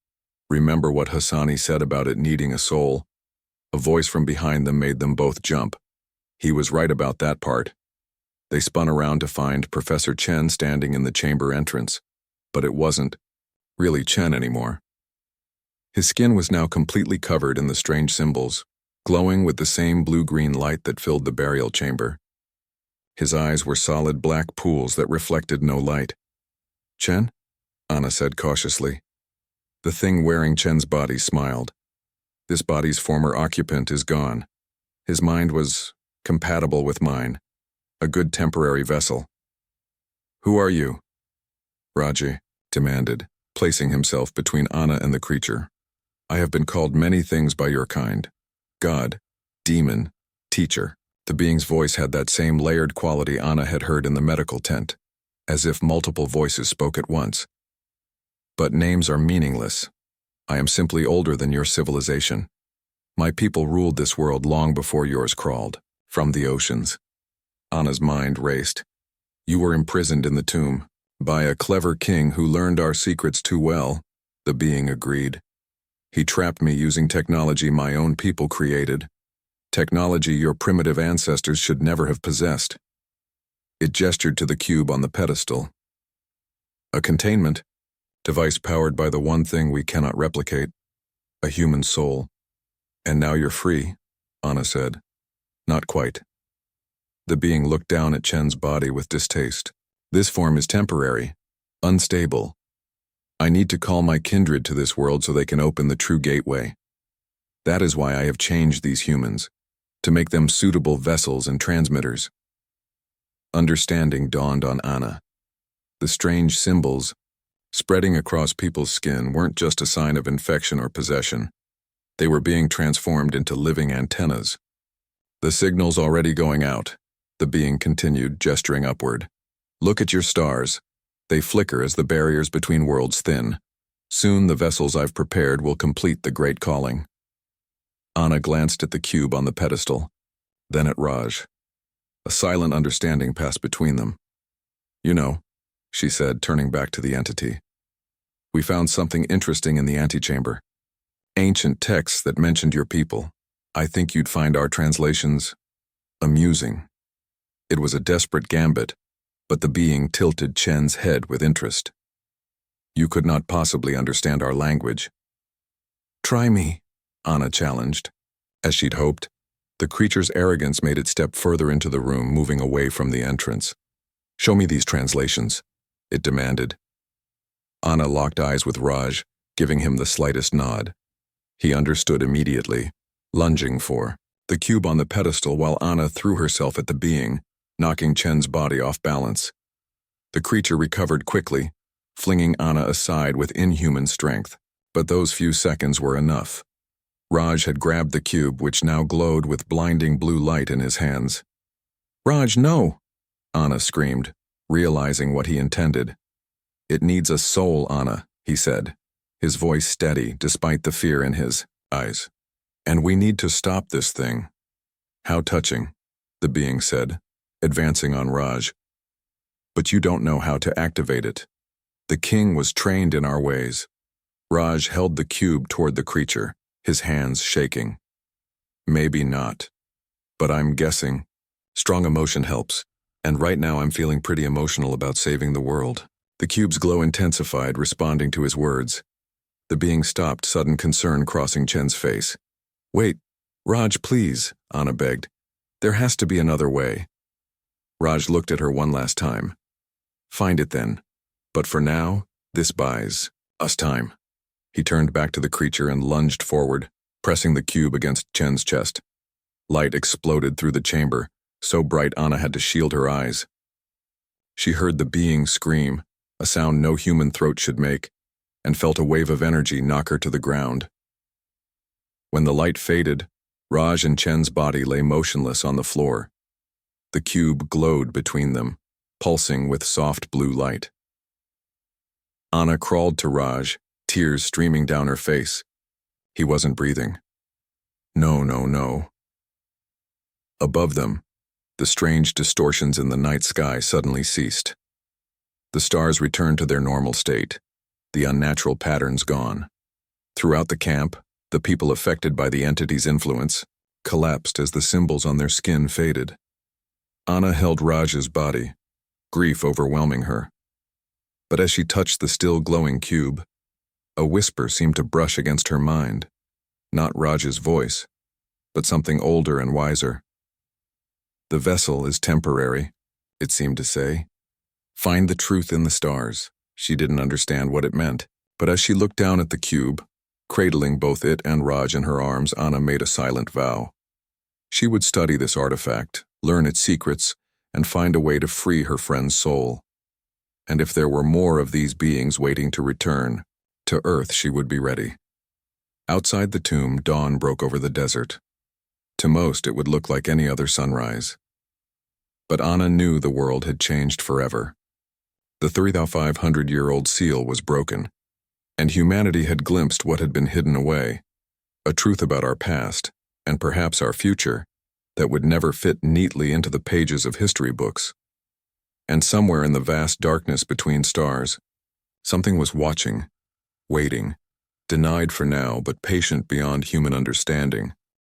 "Remember what Hassani said about it needing a soul." A voice from behind them made them both jump. He was right about that part. They spun around to find Professor Chen standing in the chamber entrance, but it wasn't really Chen anymore. His skin was now completely covered in the strange symbols, glowing with the same blue-green light that filled the burial chamber. His eyes were solid black pools that reflected no light. "Chen?" Anna said cautiously. The thing wearing Chen's body smiled. "This body's former occupant is gone. His mind was compatible with mine. A good temporary vessel. Who are you? Raji demanded, placing himself between Anna and the creature. I have been called many things by your kind. God, demon, teacher. The being's voice had that same layered quality Anna had heard in the medical tent, as if multiple voices spoke at once. But names are meaningless. I am simply older than your civilization. My people ruled this world long before yours crawled, from the oceans. Anna's mind raced. You were imprisoned in the tomb, by a clever king who learned our secrets too well, the being agreed. He trapped me using technology my own people created, technology your primitive ancestors should never have possessed. It gestured to the cube on the pedestal. A containment device powered by the one thing we cannot replicate, a human soul. And now you're free, Anna said. Not quite. The being looked down at Chen's body with distaste. This form is temporary, unstable. I need to call my kindred to this world so they can open the true gateway. That is why I have changed these humans, to make them suitable vessels and transmitters. Understanding dawned on Anna. The strange symbols, spreading across people's skin, weren't just a sign of infection or possession. They were being transformed into living antennas. The signal's already going out, the being continued, gesturing upward. Look at your stars. They flicker as the barriers between worlds thin. Soon the vessels I've prepared will complete the great calling. Anna glanced at the cube on the pedestal, then at Raj. A silent understanding passed between them. You know, she said, turning back to the entity. We found something interesting in the antechamber. Ancient texts that mentioned your people. I think you'd find our translations amusing. It was a desperate gambit, but the being tilted Chen's head with interest. You could not possibly understand our language. Try me, Anna challenged. As she'd hoped, the creature's arrogance made it step further into the room, moving away from the entrance. Show me these translations, it demanded. Anna locked eyes with Raj, giving him the slightest nod. He understood immediately, lunging for the cube on the pedestal while Anna threw herself at the being, knocking Chen's body off balance. The creature recovered quickly, flinging Anna aside with inhuman strength, but those few seconds were enough. Raj had grabbed the cube, which now glowed with blinding blue light in his hands. Raj, no! Anna screamed, realizing what he intended. It needs a soul, Anna, he said, his voice steady despite the fear in his eyes. And we need to stop this thing. How touching, the being said, advancing on Raj. But you don't know how to activate it. The king was trained in our ways. Raj held the cube toward the creature, his hands shaking. Maybe not. But I'm guessing. Strong emotion helps, and right now I'm feeling pretty emotional about saving the world. The cube's glow intensified, responding to his words. The being stopped, sudden concern crossing Chen's face. Wait, Raj, please, Anna begged. There has to be another way. Raj looked at her one last time. Find it then. But for now, this buys us time. He turned back to the creature and lunged forward, pressing the cube against Chen's chest. Light exploded through the chamber, so bright Anna had to shield her eyes. She heard the being scream, a sound no human throat should make, and felt a wave of energy knock her to the ground. When the light faded, Raj and Chen's body lay motionless on the floor. The cube glowed between them, pulsing with soft blue light. Anna crawled to Raj, tears streaming down her face. He wasn't breathing. No, no, no. Above them, the strange distortions in the night sky suddenly ceased. The stars returned to their normal state, the unnatural patterns gone. Throughout the camp, the people affected by the entity's influence collapsed as the symbols on their skin faded. Anna held Raj's body, grief overwhelming her. But as she touched the still glowing cube, a whisper seemed to brush against her mind, not Raj's voice, but something older and wiser. The vessel is temporary, it seemed to say. Find the truth in the stars. She didn't understand what it meant, but as she looked down at the cube, cradling both it and Raj in her arms, Anna made a silent vow. She would study this artifact, learn its secrets, and find a way to free her friend's soul. And if there were more of these beings waiting to return, to Earth she would be ready. Outside the tomb, dawn broke over the desert. To most, it would look like any other sunrise. But Anna knew the world had changed forever. The 3,500-year-old seal was broken, and humanity had glimpsed what had been hidden away, a truth about our past, and perhaps our future, that would never fit neatly into the pages of history books. And somewhere in the vast darkness between stars, something was watching, waiting, denied for now but patient beyond human understanding.